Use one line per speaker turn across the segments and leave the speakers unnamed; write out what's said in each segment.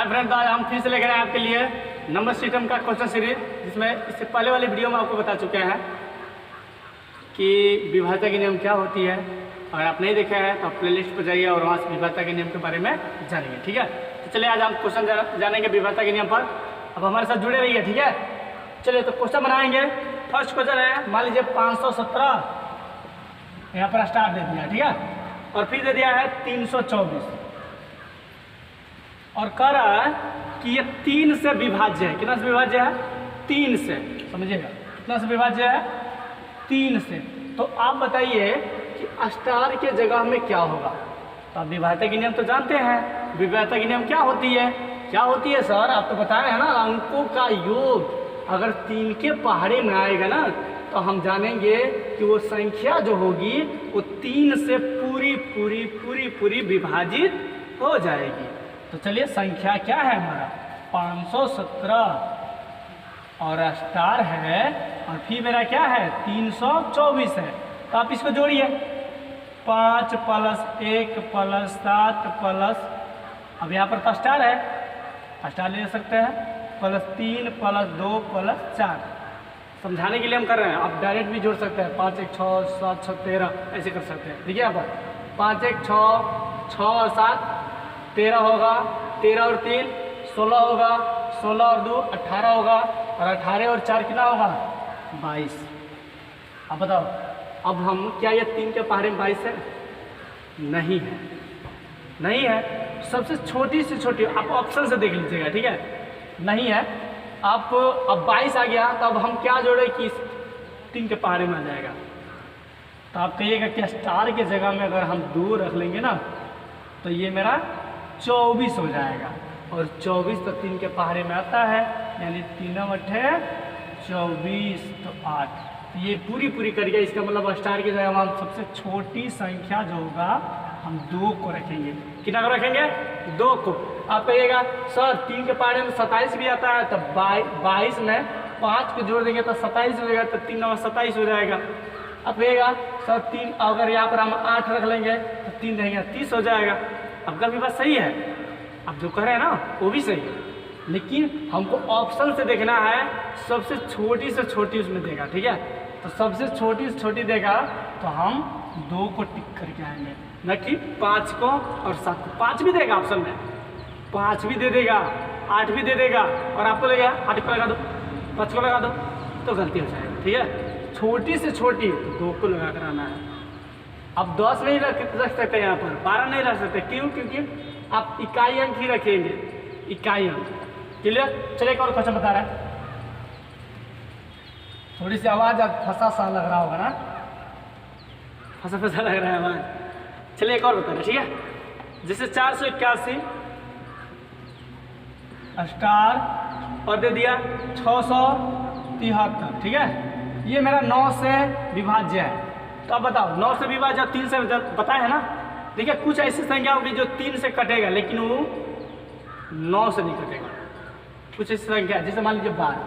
Hi friend, तो आज हम फिर से लेकर आए आपके लिए नंबर सिस्टम का क्वेश्चन सीरीज, जिसमें इससे पहले वाली वीडियो में आपको बता चुके हैं कि विभाज्यता के नियम क्या होती है। अगर आप नहीं देखे हैं तो आप प्लेलिस्ट पर जाइए और वहाँ से विभाज्यता के नियम के बारे में जानिए। ठीक है, तो चलिए आज हम क्वेश्चन जानेंगे विभाज्यता के नियम पर। अब हमारे साथ जुड़े रहिए। ठीक है, चलिए तो क्वेश्चन बनाएंगे। फर्स्ट क्वेश्चन है, मान लीजिए 517 यहाँ पर स्टार दे दिया। ठीक है, और फिर दे दिया है 324 और कह रहा है कि ये 3 से विभाज्य है। कितना से विभाज्य है? 3 से। समझिएगा, कितना से विभाज्य है? 3 से। तो आप बताइए कि स्टार के जगह में क्या होगा। तो आप विभाज्यता के नियम तो जानते हैं। विभाज्यता के नियम क्या होती है? क्या होती है सर? आप तो बताए हैं ना, अंकों का योग अगर 3 के पहाड़े में आएगा ना, तो हम जानेंगे कि वो संख्या जो होगी वो 3 से पूरी विभाजित हो जाएगी। तो चलिए, संख्या क्या है हमारा? 517 और स्टार है, और फिर मेरा क्या है? 324 है। तो आप इसको जोड़िए, 5 + 1 + 7 प्लस, अब यहाँ पर तो स्टार है, स्टार ले सकते हैं, +3 + 2 + 4। समझाने के लिए हम कर रहे हैं, आप डायरेक्ट भी जोड़ सकते हैं। 5 1 6 7 6 13 ऐसे कर सकते हैं। देखिए यहाँ पर 5 1 6 6 और 7 13 होगा, 13 और 3 16 होगा, 16 और 2 18 होगा, और 18 और 4 कितना होगा? 22। अब बताओ, अब हम क्या ये 3 के पहाड़े में 22 है? नहीं है, नहीं है। सबसे छोटी से छोटी आप ऑप्शन से देख लीजिएगा। ठीक है, नहीं है। आप अब 22 आ गया, तो अब हम क्या जोड़े कि 3 के पहाड़े में आ जाएगा। तो आप कहिएगा कि स्टार के जगह में अगर हम 2 रख लेंगे ना, तो ये मेरा 24 हो जाएगा। और 24 तो 3 के पहाड़े में आता है, यानी 3 × 8 24 तो 8। तो ये पूरी कर गया। इसका मतलब स्टार की जगह हम सबसे छोटी संख्या जो होगा हम 2 को रखेंगे। कितना को रखेंगे? 2 को। आप कहिएगा सर 3 के पहाड़े में 27 भी आता है, तो 22 में 5 को जोड़ देंगे तो 27 हो जाएगा, तो 3 × 27 हो जाएगा। अब कहिएगा सर 3, अगर यहाँ पर हम 8 रख लेंगे तो 3 रहेगा 30 हो जाएगा। आपका भी बात सही है, आप जो कह रहे हैं ना वो भी सही है, लेकिन हमको ऑप्शन से देखना है, सबसे छोटी से छोटी उसमें देगा। ठीक है, तो सबसे छोटी से छोटी देगा तो हम 2 को टिक करके आएंगे, न कि 5 को और 7 को। 5 भी देगा ऑप्शन में, 5 भी दे देगा, 8 भी दे देगा, और आपको लगेगा 8 को लगा दो, 5 को लगा दो, तो गलती हो जाएगी। ठीक है, छोटी से छोटी 2 को लगा कर आना है। अब 10 नहीं रख सकते यहाँ पर, 12 नहीं रख सकते। क्यों? क्योंकि आप इकाई अंक ही रखेंगे, इकाई अंक। क्लियर? चलिए एक और क्वेश्चन बता रहा है। थोड़ी सी आवाज़ फंसा सा लग रहा होगा ना, फंसा लग रहा है आवाज़। चलिए एक और बता रहे। ठीक है, जैसे 481 स्टार और दे दिया 673। ठीक है, ये मेरा 9 से विभाज्य है। तो अब बताओ, 9 से विभाज्य 3 से बताया है ना। देखिए, कुछ ऐसी संख्या होगी जो 3 से कटेगा, लेकिन वो 9 से नहीं कटेगा। कुछ ऐसी संख्या जैसे मान लीजिए 12।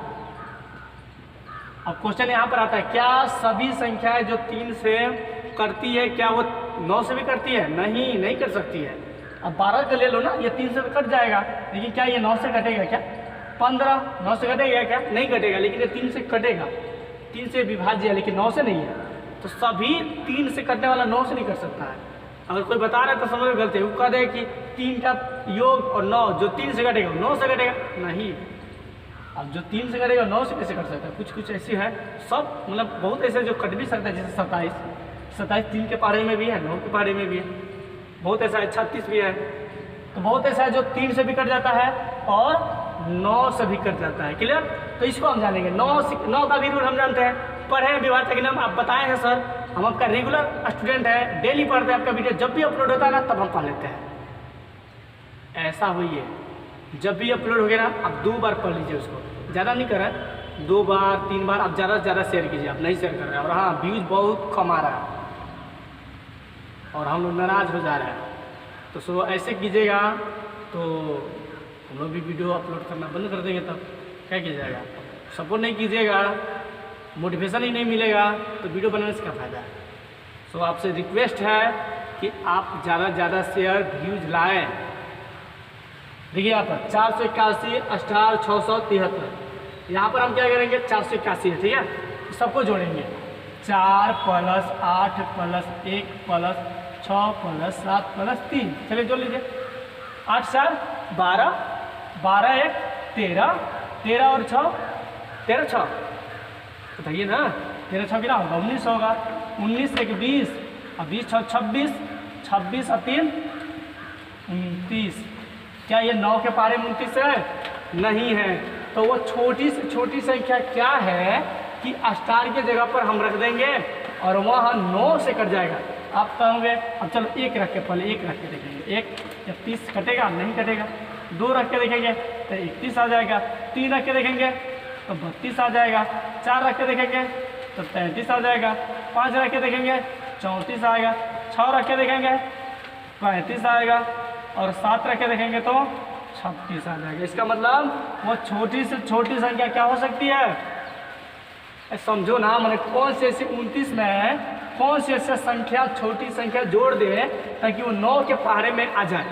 अब क्वेश्चन यहाँ पर आता है, क्या सभी संख्याएं जो 3 से करती है क्या वो 9 से भी करती है? नहीं कर सकती है। अब 12 का ले लो ना, ये 3 से तो कट जाएगा, लेकिन क्या ये 9 से कटेगा क्या? 15 9 से कटेगा क्या? नहीं कटेगा, लेकिन ये 3 से कटेगा। 3 से विभाज्य है, लेकिन 9 से नहीं है। तो सभी 3 से कटने वाला 9 से नहीं कर सकता है। अगर कोई बता रहा है तो समझ में गलती है। वो कह दे कि 3 का योग और 9 जो 3 से कटेगा 9 से कटेगा, नहीं। अब जो 3 से कटेगा 9 से कैसे कर सकता है? कुछ ऐसी है, सब मतलब बहुत ऐसे जो कट भी सकता है। जैसे 27 3 के पहाड़े में भी है, 9 के पहाड़े में भी है, बहुत ऐसा है। 36 भी है। तो बहुत ऐसा है जो 3 से भी कट जाता है और 9 से भी कट जाता है। क्लियर? तो इसको हम जानेंगे। 9 का भी रूल हम जानते हैं, पढ़े हैं विभाज्यता के नियम, आप बताए हैं सर। हम आपका रेगुलर स्टूडेंट है, डेली पढ़ते हैं। आपका वीडियो जब भी अपलोड होता है ना, तब हम पढ़ लेते हैं। ऐसा हुई है, जब भी अपलोड हो गया ना, आप 2 बार पढ़ लीजिए उसको। ज़्यादा नहीं कर रहा है, 2 बार 3 बार। आप ज़्यादा से ज़्यादा शेयर कीजिए, आप नहीं शेयर कर रहे हैं। और हाँ, व्यूज़ बहुत कम आ रहा है और हम लोग नाराज़ हो जा रहे हैं। तो सो ऐसे कीजिएगा तो हम लोग भी वीडियो अपलोड करना बंद कर देंगे। तब क्या कीजिएगा? सपोर्ट नहीं कीजिएगा, मोटिवेशन ही नहीं मिलेगा, तो वीडियो बनाने से क्या फ़ायदा है? सो आपसे रिक्वेस्ट है कि आप ज़्यादा से ज़्यादा शेयर व्यूज़ लाएँ। देखिए यहाँ पर 481 अष्टार 673, यहाँ पर हम क्या करेंगे 481 है, ठीक है। सबको जोड़ेंगे 4 + 8 + 1 + 6 + 7 + 3, चलिए जोड़ लीजिए। 8 × 4 12, 12 × 1 13, 13 और 6 13 6 बताइए ना, 13 6 कितना होगा 19 होगा, 19 1 20 और 20 6 26, 26 और 3 29। क्या ये 9 के पारे में 29 है? नहीं है। तो वो छोटी से छोटी संख्या क्या है कि स्टार की जगह पर हम रख देंगे और वहाँ 9 से कट जाएगा। आप कहोगे अब चलो 1 रख के, पहले 1 रख के देखेंगे, 1 जब 30 कटेगा नहीं कटेगा, 2 रख के देखेंगे तो 31 आ जाएगा, 3 रख के देखेंगे तो 32 आ जाएगा, 4 रख के देखेंगे तो 33 आ जाएगा, 5 रख के देखेंगे 34 आएगा, 6 रख के देखेंगे 35 आएगा और 7 रख के देखेंगे तो 36 आ जाएगा। इसका मतलब वो छोटी से छोटी संख्या क्या हो सकती है? समझो ना, मैंने कौन से ऐसे 29 में कौन से ऐसे संख्या छोटी संख्या जोड़ दे ताकि वो 9 के पहाड़े में आ जाए।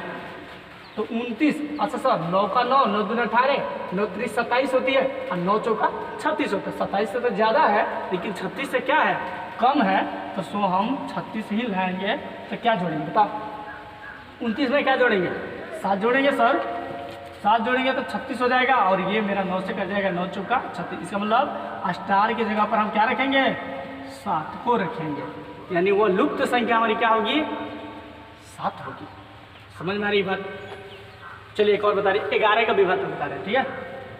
तो 29, अच्छा सर 9 का 9, 9 दूनी 18, 9 3 27 होती है और 9 चौका 36 होता है। 27 से तो ज़्यादा है लेकिन 36 से क्या है कम है, तो सो हम 36 ही लाएंगे। तो क्या जोड़ेंगे बताओ? 29 में क्या जोड़ेंगे? 7 जोड़ेंगे सर, 7 जोड़ेंगे तो 36 हो जाएगा और ये मेरा 9 से कट जाएगा, 9 चौका 36। इसका मतलब स्टार की जगह पर हम क्या रखेंगे? 7 को रखेंगे, यानी वो लुप्त संख्या हमारी क्या होगी? 7 होगी। समझ में आ रही बात? चलिए एक और बता रही, 11 का विभाजन बता रहे हैं, ठीक है।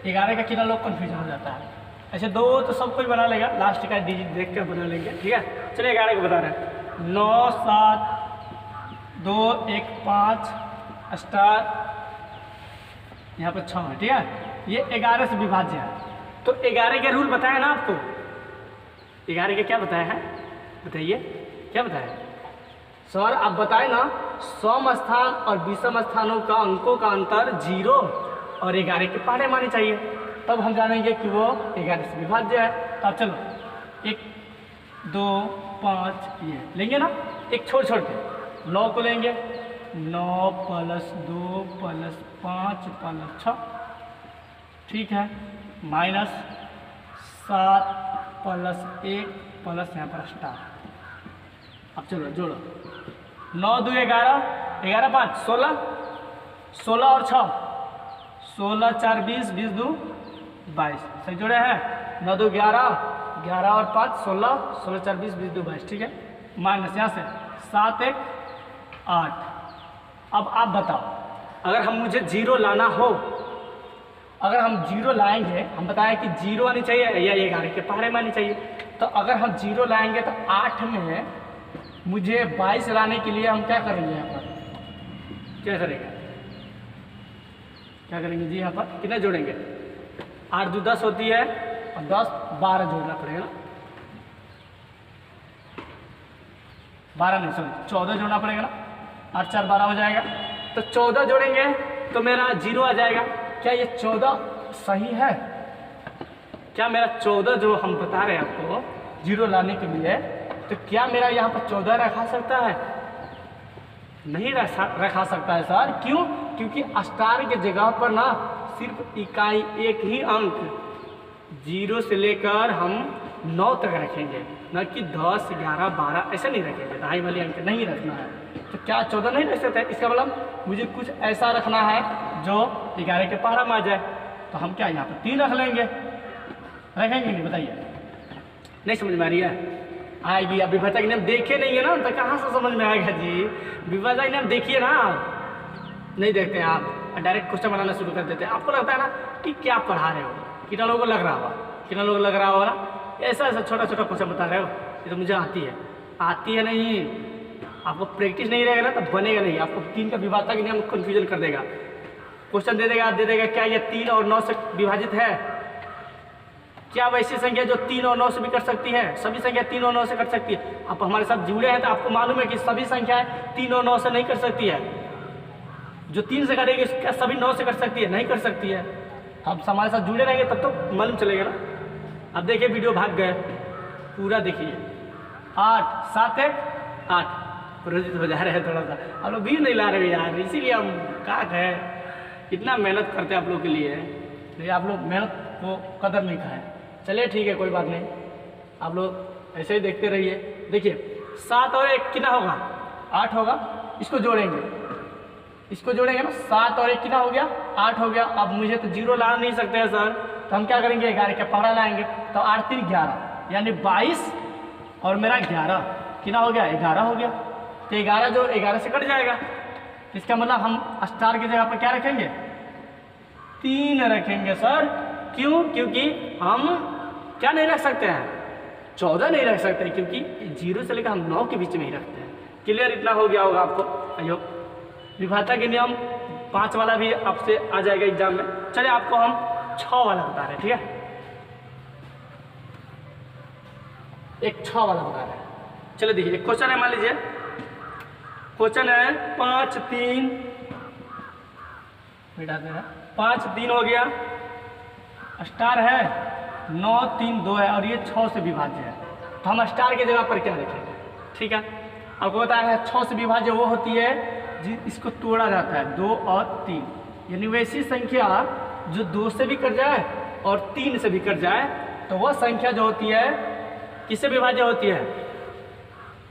11 का कितना लोग कन्फ्यूजन हो जाता है। ऐसे 2 तो सब कोई बना लेगा, लास्ट का डिजिट देख कर बना लेंगे, ठीक है। चलिए 11 का बता रहे हैं, 9 7 2 1 5 स्टार यहाँ पर 6 है, ठीक है। ये 11 से विभाज्य है। तो 11 के रूल बताया ना आपको? 11 के क्या बताया है बताइए, क्या बताया सर? आप बताए ना, सम स्थान और विषम स्थानों का अंकों का अंतर 0 और 11 के पहाड़े माने चाहिए, तब हम जानेंगे कि वो 11 से विभाज्य है। तो अब चलो 1 2 5 ये लेंगे ना, एक छोड़ छोड़ के 9 को लेंगे, 9 + 2 + 5 + 6, ठीक है, -7 + 1 प्लस यहाँ पर स्टार। अब चलो जोड़ो, 9 2 11, 11 5 16, 16 और 6 16 4 20, 20 2 22, सही जोड़े हैं। 9 2 11, 11 और 5 16, 16 4 20, 20 2 22, ठीक है। माइनस यहाँ से 7 1 8। अब आप बताओ, अगर हम मुझे 0 लाना हो, अगर हम 0 लाएंगे, हम बताएं कि 0 आनी चाहिए या 11 के पहाड़े में आनी चाहिए। तो अगर हम 0 लाएंगे तो 8 में मुझे 22 लाने के लिए हम क्या करेंगे? यहाँ पर क्या करेंगे? क्या करेंगे जी? यहाँ पर कितना जोड़ेंगे? 8 2 10 होती है और 10 12 जोड़ना पड़ेगा ना, 12 नहीं सॉरी 14 जोड़ना पड़ेगा ना, 8 4 12 हो जाएगा। तो 14 जोड़ेंगे तो मेरा 0 आ जाएगा। क्या ये 14 सही है? क्या मेरा 14 जो हम बता रहे हैं आपको 0 लाने के लिए, तो क्या मेरा यहाँ पर 14 रखा सकता है? नहीं रखा सकता है सर। क्यों? क्योंकि स्टार के जगह पर ना सिर्फ इकाई एक ही अंक 0 से लेकर हम 9 तक रखेंगे, न कि 10 11 12 ऐसे नहीं रखेंगे। ढाई वाली अंक नहीं रखना है। तो क्या 14 नहीं रख सकते? इसका मतलब मुझे कुछ ऐसा रखना है जो 11 के पहाड़ा में आ जाए। तो हम क्या यहाँ पर 3 रख लेंगे, रखेंगे नहीं? बताइए, नहीं समझ में आ रही है? आएगी। अब विभाजक नियम देखे नहीं है ना, तो कहाँ से समझ में आएगा जी? विभाजक नियम देखिए ना, नहीं देखते हैं आप, डायरेक्ट क्वेश्चन बनाना शुरू कर देते हैं। आपको लगता है ना कि क्या पढ़ा रहे हो, कितना लोगों को लग रहा होगा, कितना लोगों को लग रहा होगा ना ऐसा ऐसा छोटा छोटा क्वेश्चन बता रहे हो। ये तो मुझे आती है नहीं, आपको प्रैक्टिस नहीं रहेगा ना तो बनेगा नहीं। आपको 3 का विभाजक नियम कन्फ्यूजन कर देगा। क्वेश्चन दे देगा क्या ये 3 और 9 से विभाजित है? क्या वैसी संख्या जो 3 और 9 से भी कर सकती है? सभी संख्या 3 और 9 से कर सकती है। आप हमारे साथ जुड़े हैं तो आपको मालूम है कि सभी संख्याएं 3 और 9 से नहीं कर सकती है। जो 3 से करेगी क्या सभी 9 से कर सकती है? नहीं कर सकती है। आप हमारे साथ जुड़े रहेंगे तब तो मालूम चलेगा ना। अब देखिए वीडियो भाग गए, पूरा देखिए। 8 7 1 8 प्रोजित हो जा रहे हैं थोड़ा सा। हम लोग भी नहीं ला रहे यार, इसीलिए हम क्या कहें इतना मेहनत करते हैं आप लोग के लिए, लेकिन आप लोग मेहनत को कदर नहीं खाए। चलिए ठीक है, कोई बात नहीं, आप लोग ऐसे ही देखते रहिए। देखिए 7 और 1 कितना होगा? 8 होगा। इसको जोड़ेंगे, इसको जोड़ेंगे ना, 7 और 1 कितना हो गया? 8 हो गया। अब मुझे तो 0 ला नहीं सकते हैं सर, तो हम क्या करेंगे? 11 का पहाड़ा लाएंगे। तो 8 3 11 यानी 22 और मेरा 11 कितना हो गया? 11 हो गया। तो 11 जो 11 से कट जाएगा, इसका मतलब हम स्टार की जगह पर क्या रखेंगे? 3 रखेंगे सर। क्यों? क्योंकि हम क्या नहीं रख सकते हैं? 14 नहीं रख सकते, क्योंकि 0 से लेकर हम 9 के बीच में ही रखते हैं। क्लियर इतना हो गया होगा आपको? आइयो विभाज्यता के नियम 5 वाला भी आपसे आ जाएगा एग्जाम में। चलिए आपको हम 6 वाला बता रहे हैं, ठीक है? एक 6 वाला बता रहे हैं। चलिए देखिए, एक क्वेश्चन है, मान लीजिए क्वेश्चन है 5 3 मिटा देना, 5 3 हो गया, स्टार है, 9 3 2 है और ये 6 से विभाज्य है। तो हम स्टार की जगह पर क्या रखेंगे? ठीक है, आपको पता है 6 से विभाज्य वो होती है इसको तोड़ा जाता है 2 और 3, यानी वैसी संख्या जो 2 से भी कट जाए और 3 से भी कट जाए, तो वह संख्या जो होती है किससे विभाज्य होती है?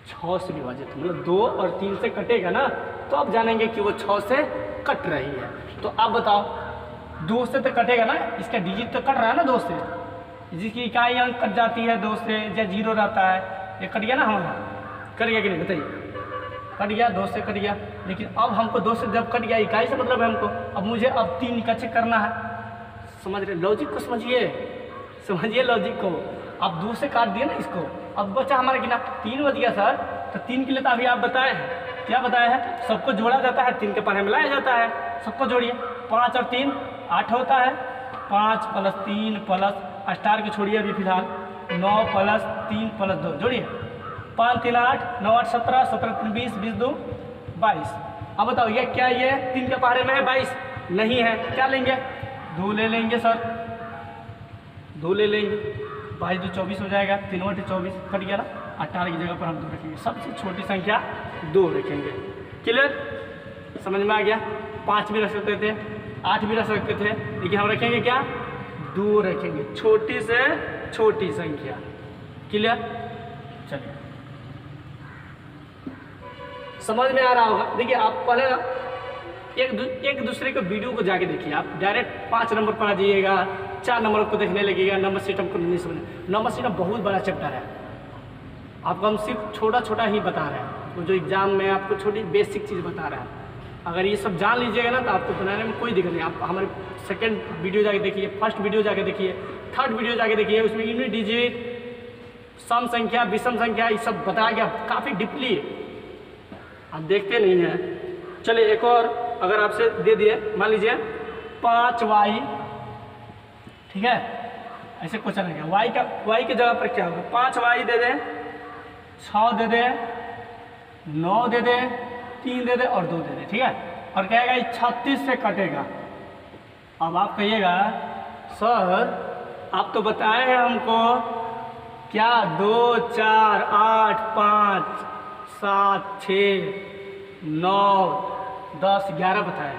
6 से विभाजित। मतलब 2 और 3 से कटेगा ना, तो अब जानेंगे कि वो 6 से कट रही है। तो आप बताओ, 2 से तो कटेगा ना, इसका डिजिट तो कट रहा है ना 2 से, जिसकी इकाई अंक कट जाती है 2 से, या 0 रहता है, ये कट गया ना हमारा? कट गया कि नहीं बताइए? कट गया, 2 से कट गया। लेकिन अब हमको 2 से जब कट गया, इकाई से मतलब है हमको, अब मुझे अब 3 का चेक करना है। समझ रहे? लॉजिक को समझिए, समझिए लॉजिक को। अब 2 से काट दिया ना इसको, अब बचा हमारा कितना? 3 बच गया सर। तो 3 के लिए तो अभी आप बताए हैं, क्या बताया है? सबको जोड़ा जाता है, 3 के पारे मिलाया जाता है। सबको जोड़िए, 5 और 3 8 होता है, 5 + 3 प्लस स्टार को छोड़िए अभी फिलहाल, 9 + 3 + 2 जोड़िए, 5 3 8 9 8 17 17 3 20 20 2 22। अब बताओ ये क्या? ये 3 के पहाड़े में है 22 नहीं है, क्या लेंगे? 2 ले लेंगे सर, 2 ले लेंगे, 22 2 24 हो जाएगा, 3 × 24 कट गया ना। 18 की जगह पर हम 2 रखेंगे, सबसे छोटी संख्या 2 रखेंगे। क्लियर? समझ में आ गया? 5 भी रख सकते थे, 8 भी रख सकते थे, लेकिन हम रखेंगे क्या? 2 रखेंगे, छोटी से छोटी संख्या। क्लियर? चलिए, समझ में आ रहा होगा। देखिए आप पहले ना एक दूसरे को वीडियो को जाके देखिए, आप डायरेक्ट 5 नंबर पर आ जाइएगा, 4 नंबर को देखने लगेगा, नंबर सिस्टम को नहीं समझ। नंबर सिस्टम बहुत बड़ा चैप्टर है, आपको हम सिर्फ छोटा छोटा ही बता रहे हैं। वो जो एग्जाम में आपको छोटी बेसिक चीज़ बता रहे हैं, अगर ये सब जान लीजिएगा ना, तो आपको बनाने में कोई दिक्कत नहीं। आप हमारे सेकंड वीडियो जाके देखिए, फर्स्ट वीडियो जाके देखिए, थर्ड वीडियो जाके देखिए, उसमें यूनिट डिजिट, सम संख्या, विषम संख्या, ये सब बताया गया काफ़ी डीपली। आप देखते नहीं हैं। चलिए एक और अगर आपसे दे दिए, मान लीजिए 5y, ठीक है, ऐसे क्वेश्चन है, y की जगह पर क्या होगा? 5y दे दें, 6 दे दें, 9 दे दें, 3 दे दें और 2 दे दें, ठीक है, और कहेगा ये 36 से कटेगा। अब आप कहिएगा सर आप तो बताए हैं हमको क्या 2 4 8 5 7 6 9 10 11 बताए।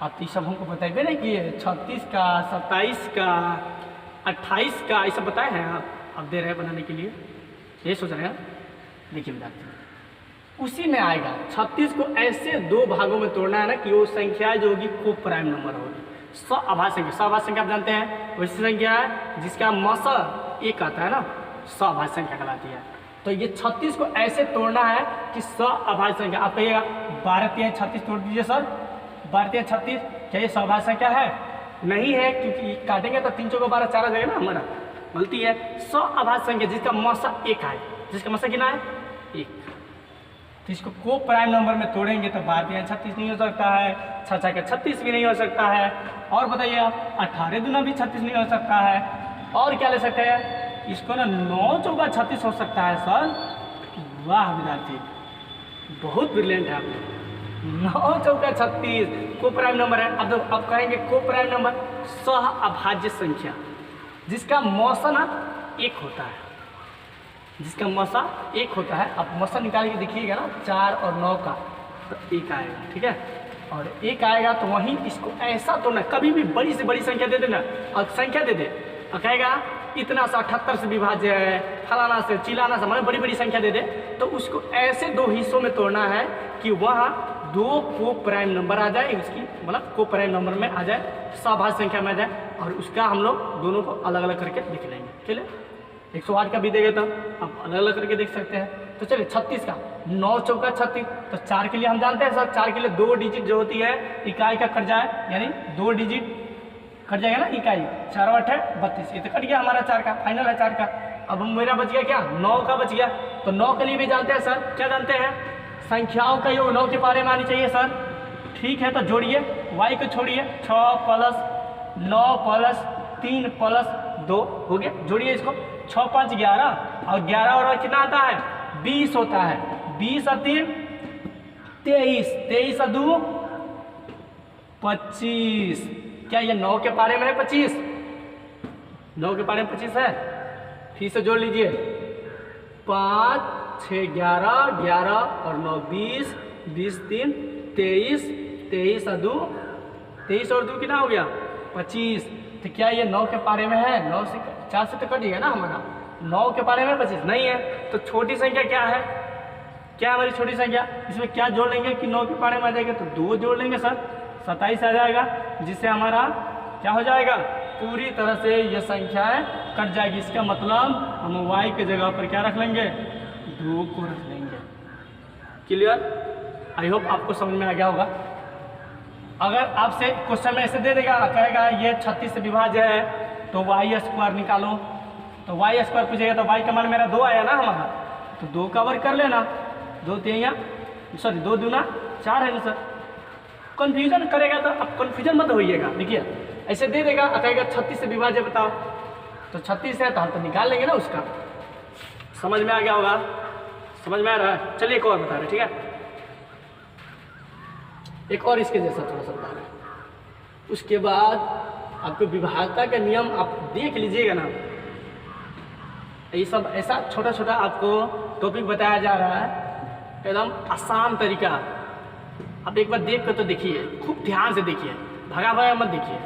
आप तो ये सब हमको बताइए नहीं कि 36 का, 27 का, 28 का, ये सब बताए हैं आप दे रहे हैं बनाने के लिए, ये सोच रहे हैं। देखिए विद्यार्थी, उसी में आएगा 36 को ऐसे 2 भागों में तोड़ना है ना कि वो संख्या जो होगी को प्राइम नंबर होगी। सअभाज्य संख्या, सअभाज्य संख्या आप जानते हैं वैसी संख्या है जिसका मसा 1 आता है ना, सअभाज्य संख्या कहलाती है। तो ये 36 को ऐसे तोड़ना है कि सअभाज्य संख्या। आप कहिएगा 12 3 36 तोड़ दीजिए सर, 12 3 36, क्या ये सअभाज्य संख्या है? नहीं है, क्योंकि काटेंगे तो 3 चौको 12 4 आ जाएगा ना, हमारा गलती है। सअभाज्य संख्या जिसका मसा 1 है, जिसका मसा कितना है? 1। तो इसको को प्राइम नंबर में तोड़ेंगे तो 12 3 36 नहीं हो सकता है, 6 6 के 36 भी नहीं हो सकता है, और बताइए आप 18 दूना भी 36 नहीं हो सकता है। और क्या ले सकते हैं इसको ना, 9 चौका 36 हो सकता है सर। वाह विद्यार्थी, बहुत ब्रिलियंट है आप। 9 चौका 36 को प्राइम नंबर है। अब कहेंगे को प्राइम नंबर सअभाज्य संख्या जिसका मौसा ना 1 होता है, जिसका मसा 1 होता है। अब मसा निकाल के देखिएगा ना 4 और 9 का, तो 1 आएगा, ठीक है। और 1 आएगा तो वहीं इसको ऐसा तोड़ना, कभी भी बड़ी से बड़ी संख्या दे देना और संख्या दे दे और कहेगा इतना सा 78 से विभाज्य है, फलाना से चिलाना से, मतलब बड़ी बड़ी संख्या दे दे, तो उसको ऐसे 2 हिस्सों में तोड़ना है कि वहाँ 2 को प्राइम नंबर आ जाए, उसकी मतलब को प्राइम नंबर में आ जाए, सभाज्य संख्या में आ जाए, और उसका हम लोग दोनों को अलग अलग करके लिख लेंगे। चलिए 108 का भी देंगे तो आप अलग अलग करके देख सकते हैं। तो चलिए 36 का 9 चौका 36, तो 4 के लिए हम जानते हैं सर, 4 के लिए 2 डिजिट जो होती है इकाई का कट जाए, यानी 2 डिजिट कट जाएगा ना इकाई, 4 8 है 32, ये तो कट गया हमारा 4 का, फाइनल है 4 का। अब मेरा बच गया क्या, 9 का बच गया। तो 9 के लिए भी जानते हैं सर, क्या जानते हैं, संख्याओं का योग 9 के बारे में आनी चाहिए सर। ठीक है, तो जोड़िए, y को छोड़िए, 6 + 9 + 3 + 2 हो गया, जोड़िए इसको, 6 5 11 और 11 और कितना आता है 20 होता है, 20 और 3 23, 23 और 2 25। क्या ये 9 के पारे में है 25, 9 के पारे में 25 है, फिर से जोड़ लीजिए, 5 6 11, 11 और 9 20, 20 3 23, 23 और 2 23 और 2 कितना हो गया 25। तो क्या ये 9 के पारे में है, 9 से 4 से तो कटिएगा ना हमारा, 9 के पारे में 25 नहीं है। तो छोटी संख्या क्या है, क्या हमारी छोटी संख्या, इसमें क्या जोड़ लेंगे कि 9 के पारे में आ जाएगा, तो 2 जोड़ लेंगे सर, 27 आ जाएगा, जिससे हमारा क्या हो जाएगा, पूरी तरह से ये संख्याएं कट जाएगी। इसका मतलब हम y के जगह पर क्या रख लेंगे, 2 को रख लेंगे। क्लियर, आई होप आपको समझ में आ गया होगा। अगर आपसे क्वेश्चन में ऐसे दे देगा, कहेगा ये 36 से विभाज्य है तो y² निकालो, तो y² पूछेगा, तो y का मान मेरा 2 आया ना हमारा, तो 2 का वर्ग कर लेना, 2 3 सॉरी 2 दूना 4 है ना सर। कन्फ्यूजन करेगा तो आप कन्फ्यूजन मत होइएगा, देखिए ऐसे दे देगा, कहेगा 36 से विभाज्य बताओ, तो 36 है तो हम तो निकाल लेंगे ना उसका। समझ में आ गया होगा, समझ में आ रहा है। चलिए एक और बता रहे, ठीक है, एक और इसके जैसा थोड़ा सा बता रहे। उसके बाद आपको विभाज्यता का नियम आप देख लीजिएगा ना, ये सब ऐसा छोटा छोटा आपको टॉपिक बताया जा रहा है, एकदम आसान तरीका। आप एक बार देख कर तो देखिए, खूब ध्यान से देखिए, भगा भगा मत देखिए,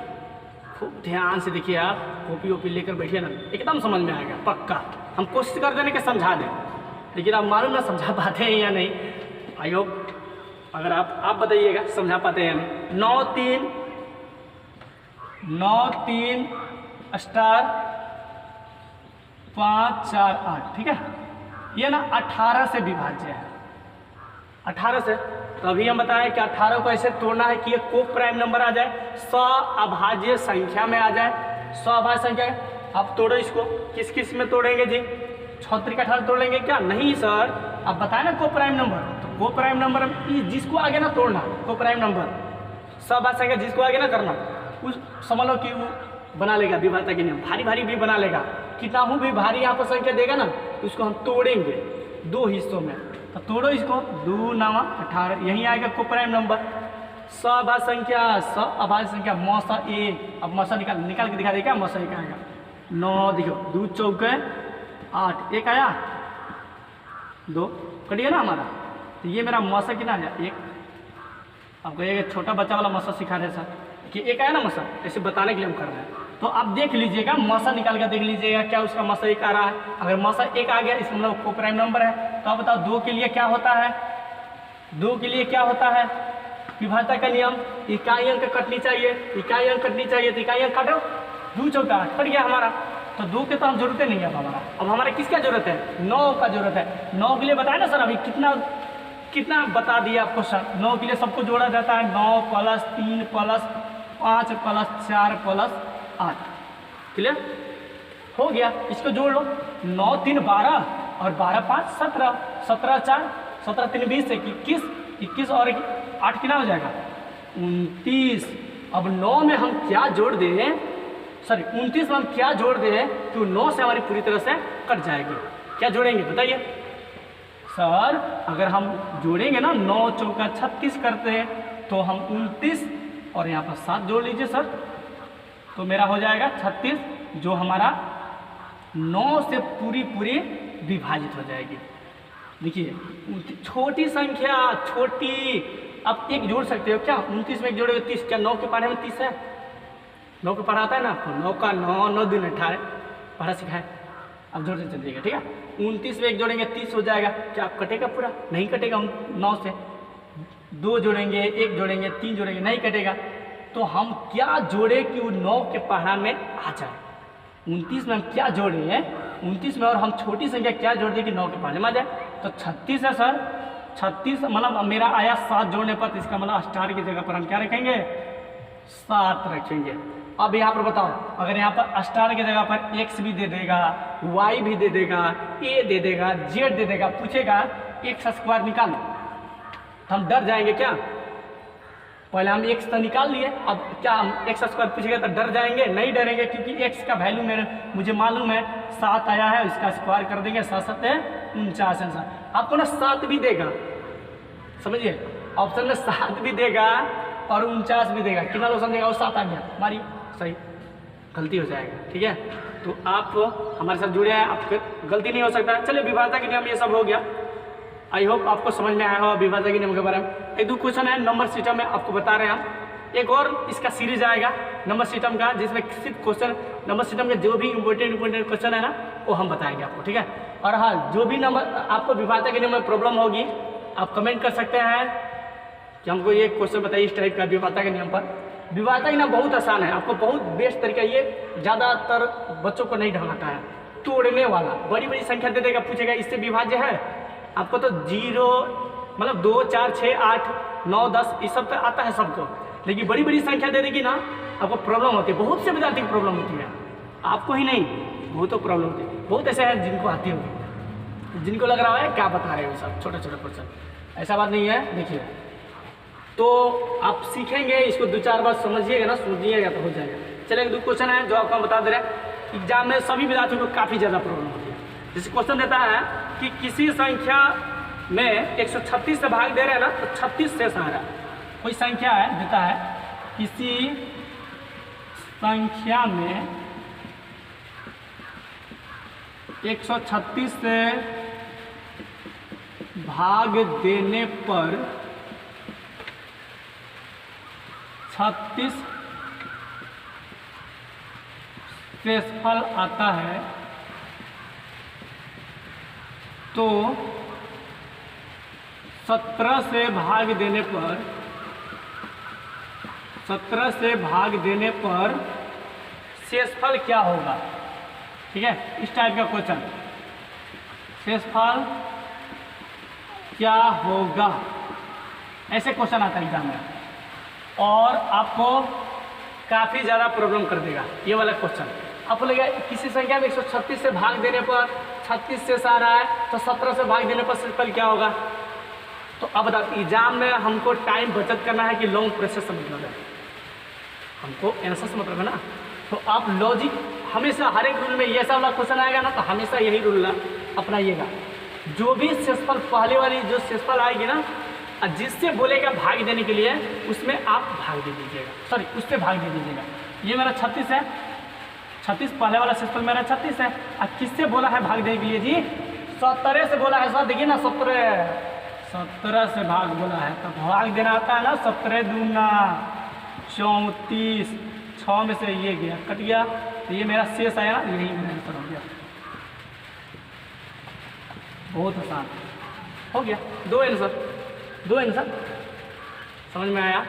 खूब ध्यान से देखिए। आप कॉपी वॉपी लेकर बैठिए ना, एकदम समझ में आएगा पक्का। हम कोशिश कर देने के समझा दें, लेकिन आप मालूम ना समझा पाते हैं या नहीं। आई होप अगर आप बताइएगा समझा पाते हैं या नहीं। 9 3 स्टार 5 4 8, ठीक है, ये ना 18 से विभाज्य है, 18 से। तो अभी हम बताएं कि 18 को ऐसे तोड़ना है कि ये को प्राइम नंबर आ जाए, सअभाज्य संख्या में आ जाए, सअभाज्य संख्या। आप तोड़ो इसको, किस किस में तोड़ेंगे जी, 36 का 18 तोड़ लेंगे क्या, नहीं सर, आप बताएं ना को प्राइम नंबर, तो को प्राइम नंबर जिसको आगे ना तोड़ना, को प्राइम नंबर सअभाज्य संख्या जिसको आगे ना करना, उस समझ लो कि वो बना लेगा विभाज्यता के नियम, भारी भारी भी बना लेगा, कितना हूँ भी भारी यहाँ पर संख्या देगा ना, उसको हम तोड़ेंगे 2 हिस्सों में। तो तोड़ो इसको, 2 9 18, यहीं आएगा को प्राइम नंबर, सअभाज्य संख्या, सअभाज्य संख्या, मौसा 1, अब मौसा निकाल के दिखा देगा, मौसा 1 आएगा, 9 देखो 2 चौके 8, 1 आया, 2 कटिए ना हमारा। तो ये मेरा मौसा कितना आया 1। आपको ये छोटा बच्चा वाला मौसा सिखा रहे सर कि 1 आया ना मौसा, ऐसे बताने के लिए हम कर रहे हैं। तो आप देख लीजिएगा, मौसा निकाल कर देख लीजिएगा क्या उसका मौसा 1 आ रहा है। अगर मौसा 1 आ गया, इसका मतलब को प्राइम नंबर है। तो आप बताओ 2 के लिए क्या होता है, 2 के लिए क्या होता है, विभाज्यता का नियम, इकाई अंक कटनी चाहिए, इकाई अंक कटनी चाहिए, तो इकाई अंक काटो, 2 चौका 8 कट गया हमारा। तो 2 के तो हम जरूरत नहीं है अब हमारा किसका जरूरत है, 9 का जरूरत है। 9 के लिए बताया ना सर, अभी कितना बता दिया आपको सर। 9 के लिए सबको जोड़ा जाता है, 9 + 3 + 5 + 4 + 8, क्लियर हो गया। इसको जोड़ लो, 9 3 12 और 12 5 17, 17 4 17 3 20 से 21 और 8 कितना हो जाएगा 29। अब 9 में हम क्या जोड़ दें, सॉरी 29 में हम क्या जोड़ दें तो 9 से हमारी पूरी तरह से कट जाएगी। क्या जोड़ेंगे बताइए सर, अगर हम जोड़ेंगे ना 9 चौका 36 करते हैं, तो हम 29 और यहाँ पर 7 जोड़ लीजिए सर, तो मेरा हो जाएगा 36, जो हमारा 9 से पूरी विभाजित हो जाएगी। देखिए छोटी संख्या, छोटी, आप एक जोड़ सकते हो क्या? 29 में एक जोड़ेगा 30, क्या 9 के पढ़े में 30 है? 9 को पढ़ाता है ना आपको, 9 का 9, 9 दूनी 18 पढ़ा सिखाए। अब जोड़ते चलिएगा, ठीक है। 29 में एक जोड़ेंगे 30 हो जाएगा, क्या आप कटेगा पूरा? नहीं कटेगा। 9 से 2 जोड़ेंगे, 1 जोड़ेंगे, 3 जोड़ेंगे, नहीं कटेगा। तो हम क्या जोड़े कि वो 9 के पढ़ा में आ जाए? 29 में हम क्या जोड़े हैं? 29 में और हम छोटी संख्या क्या जोड़ दें कि 9 के पढ़ने में आ जाए? तो 36 है सर। 36 मतलब मेरा आया 7 जोड़ने पर, तो इसका मतलब स्टार की जगह पर हम क्या रखेंगे? 7 रखेंगे। अब यहाँ पर बताओ, अगर यहाँ पर स्टार की जगह पर x भी दे देगा, y भी दे देगा, a दे देगा, z दे देगा, पूछेगा x स्क्वायर निकालो, तो हम डर जाएंगे क्या? पहले हम x तो निकाल लिए, अब क्या हम x स्क्वायर पूछेगा तो डर जाएंगे? नहीं डरेंगे, क्योंकि x का वैल्यू मुझे मालूम है 7 आया है, इसका स्क्वायर कर देंगे, 7 7 है 49 आंसर। आपको ना 7 भी देगा, समझिए ऑप्शन में 7 भी देगा और 49 भी देगा, कितना ऑप्शन देगा? वो 7 आ गया, हमारी सही गलती हो जाएगा, ठीक है। तो आप हमारे साथ जुड़े हैं, आपको गलती नहीं हो सकता। चलिए विभाजन के नियम ये सब हो गया, आई होप आपको समझ में आया हो विभाजन के नियम के बारे में। एक दो क्वेश्चन है नंबर सिस्टम में, आपको बता रहे हैं हम। एक और इसका सीरीज आएगा नंबर सिस्टम का, जिसमें सिर्फ क्वेश्चन नंबर सिस्टम के जो भी इंपॉर्टेंट क्वेश्चन है ना, वो हम बताएंगे आपको, ठीक है। और हाँ, जो भी नंबर आपको विभाजन के नियम में प्रॉब्लम होगी, आप कमेंट कर सकते हैं कि हमको ये क्वेश्चन बताइए इस टाइप का विभाजन के नियम पर। विभाजन के नियम बहुत आसान है, आपको बहुत बेस्ट तरीका, ये ज़्यादातर बच्चों को नहीं ढलाता है, तोड़ने वाला। बड़ी बड़ी संख्या दे देगा, पूछेगा इससे विभाज्य है, आपको तो 0 मतलब 2 4 6 8 9 10 ये सब तो आता है सबको, लेकिन बड़ी बड़ी संख्या दे देगी ना, आपको प्रॉब्लम होती है। बहुत से विद्यार्थी की प्रॉब्लम होती है, आपको ही नहीं, बहुतों प्रॉब्लम होती है। बहुत ऐसे हैं जिनको आती होगी, जिनको लग रहा है क्या बता रहे हो सब छोटा छोटा क्वेश्चन, ऐसा बात नहीं है। देखिए, तो आप सीखेंगे इसको 2-4 बार समझिएगा ना, समझिएगा तो हो जाएगा। चलिए, 2 क्वेश्चन है जो आपको हम बता दे रहे हैं। एग्जाम में सभी विद्यार्थियों को काफ़ी ज़्यादा प्रॉब्लम होती है। जैसे क्वेश्चन देता है कि किसी संख्या में 136 से भाग दे रहे हैं ना, तो 36 शेष आ रहा है। कोई संख्या है देता है, किसी संख्या में 136 से भाग देने पर 36 शेषफल आता है, तो 17 से भाग देने पर 17 से भाग देने पर शेषफल क्या होगा? ठीक है, इस टाइप का क्वेश्चन, शेषफल क्या होगा, ऐसे क्वेश्चन आता है एग्जाम में, और आपको काफ़ी ज़्यादा प्रॉब्लम कर देगा ये वाला क्वेश्चन। आपको लगेगा किसी संख्या में 136 से भाग देने पर 36 शेष आ रहा है, तो 17 से भाग देने पर शेषफल क्या होगा? तो अब बताते एग्जाम में हमको टाइम बचत करना है कि लॉन्ग प्रोसेस से मतलब है, हमको आंसर से मतलब है ना। तो आप लॉजिक हमेशा हर एक रूल में ये ऐसा वाला क्वेश्चन आएगा ना, तो हमेशा यही रूल अपनाइएगा। जो भी शेषफल पहले वाली जो शेषफल आएगी ना, जिससे बोलेगा भाग देने के लिए, उसमें आप भाग दे दीजिएगा, सॉरी उससे भाग दे दीजिएगा। ये मेरा 36 है, 36 पहले वाला शेषफल मेरा 36 है। और किससे बोला है भाग देने के लिए जी? 17 से बोला है सर। देखिए ना, 17 से भाग बोला है, तो भाग देना आता है ना, 17 दूना 34, 6 में से ये गया, कट गया, तो ये मेरा शेष आया, यही मेरा आंसर हो गया। बहुत आसान हो गया, 2 आंसर समझ में आया।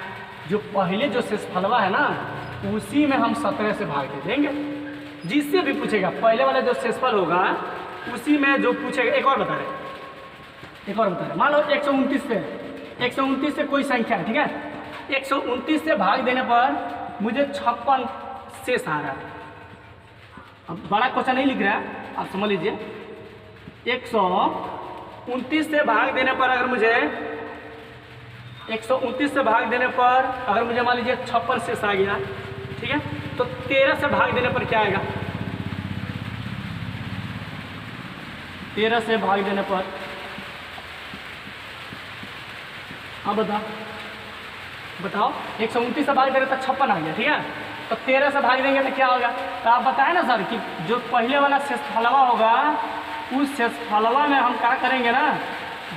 जो पहले जो शेषफलवा है ना, उसी में हम 17 से भाग दे देंगे, जिससे भी पूछेगा पहले वाला जो शेषफल होगा उसी में जो पूछेगा। एक और बता रहे, मान लो 129 से कोई संख्या है, ठीक है, 129 से भाग देने पर मुझे 56 शेष आ रहा है। अब बड़ा क्वेश्चन नहीं लिख रहा है, आप समझ लीजिए। 129 से भाग देने पर अगर मुझे 129 से भाग देने पर अगर मुझे मान लीजिए 56 शेष आ गया, ठीक है, तो 13 से भाग देने पर क्या आएगा? 13 से भाग देने पर हाँ बताओ 129 से भाग देने पर 56 आ गया, ठीक है, तो 13 से भाग देंगे तो क्या होगा? तो आप बताएं ना सर कि जो पहले वाला शेषफलवा होगा, उस शेषफलवा में हम क्या करेंगे ना,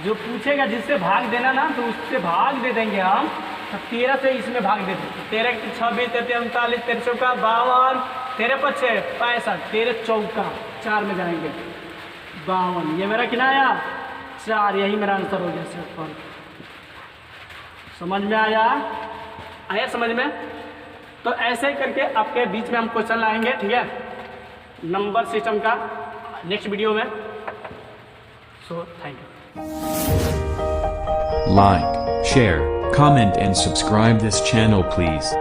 जो पूछेगा जिससे भाग देना ना तो उससे भाग दे देंगे हम। तो 13 से इसमें भाग दे देंगे। 13 के 26, 33, 39, 13 चौका 52, 13 पच्चे 65, 13 चौका 4 में जाएंगे 52। ये मेरा कितना आया 4, यही मेरा आंसर हो गया सिंपल। समझ में आया? आया समझ में? तो ऐसे ही करके आपके बीच में हम क्वेश्चन लाएंगे, ठीक है, नंबर सिस्टम का नेक्स्ट वीडियो में। So thank you.
Like, share, comment and subscribe this channel please.